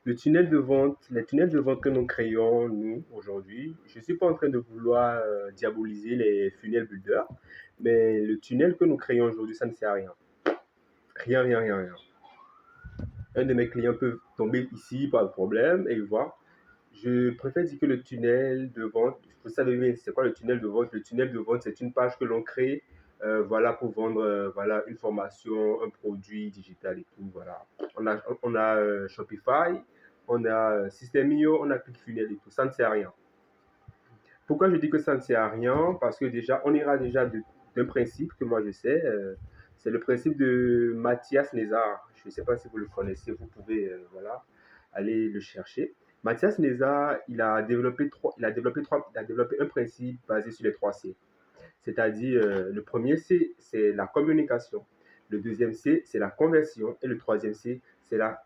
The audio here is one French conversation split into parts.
Les tunnels de vente que nous créons, nous, aujourd'hui, je ne suis pas en train de vouloir diaboliser les funnel builders, mais le tunnel que nous créons aujourd'hui, ça ne sert à rien. Rien, rien, rien, rien. Un de mes clients peut tomber ici, pas de problème, et voir. Je préfère dire que le tunnel de vente, vous savez bien, c'est quoi le tunnel de vente? Le tunnel de vente, c'est une page que l'on crée voilà, pour vendre voilà, une formation, un produit digital et tout. Voilà. On a Shopify, on a System.io, on a ClickFunnels et tout. Ça ne sert à rien. Pourquoi je dis que ça ne sert à rien? Parce que déjà, on ira déjà d'un principe que moi je sais. C'est le principe de Mathias Nézard. Je ne sais pas si vous le connaissez, vous pouvez voilà, aller le chercher. Mathias Nézard, il a développé un principe basé sur les 3 C. C'est-à-dire, le premier C, c'est la communication. Le deuxième C, c'est la conversion. Et le troisième C, c'est la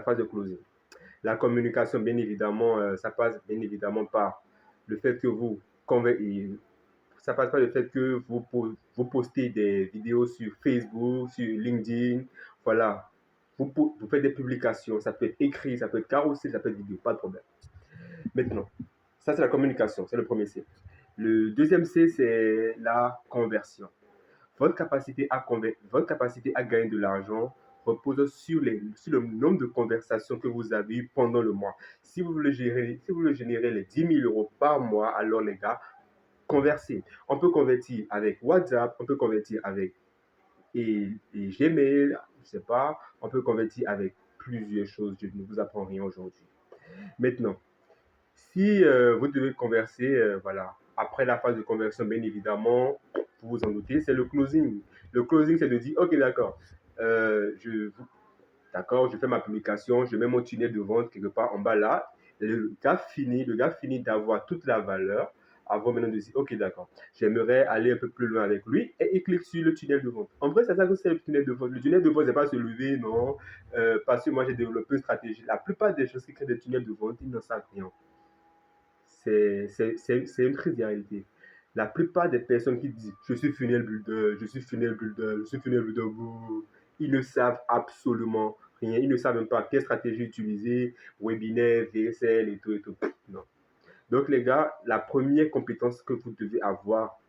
phase de closing. La communication, bien évidemment, ça passe bien évidemment par le fait que ça passe par le fait que vous postez des vidéos sur Facebook, sur LinkedIn, voilà. Vous faites des publications, ça peut être écrit, ça peut être carrossé, ça peut être vidéo, pas de problème. Maintenant, ça c'est la communication, c'est le premier C. Le deuxième C, c'est la conversion. Votre capacité à gagner de l'argent repose sur le nombre de conversations que vous avez eues pendant le mois. Si vous voulez générer les 10 000 euros par mois, alors les gars, conversez. On peut convertir avec WhatsApp, on peut convertir avec Gmail, je ne sais pas, on peut convertir avec plusieurs choses. Je ne vous apprends rien aujourd'hui. Maintenant, si vous devez converser, voilà, après la phase de conversion, bien évidemment, vous vous en doutez, c'est le closing. Le closing, c'est de dire, OK, d'accord, d'accord, je fais ma publication, je mets mon tunnel de vente quelque part en bas là. Le gars finit d'avoir toute la valeur avant maintenant de dire, OK, d'accord, j'aimerais aller un peu plus loin avec lui et il clique sur le tunnel de vente. En vrai, c'est ça que c'est le tunnel de vente. Le tunnel de vente, c'est pas se lever, non, parce que moi, j'ai développé une stratégie. La plupart des choses qui créent des tunnels de vente, ils n'en savent rien. C'est une triste réalité. La plupart des personnes qui disent je suis funnel builder, je suis funnel builder, je suis funnel builder, ils ne savent absolument rien. Ils ne savent même pas quelle stratégie utiliser, webinaire, VSL et tout et tout. Non. Donc les gars, la première compétence que vous devez avoir,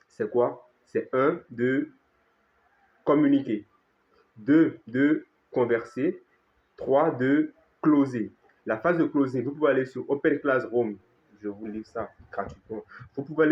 c'est quoi? C'est un, de communiquer. Deux, de converser. Trois, de closer. La phase de closing, vous pouvez aller sur Open Classroom. Je vous livre ça gratuitement. Vous pouvez aller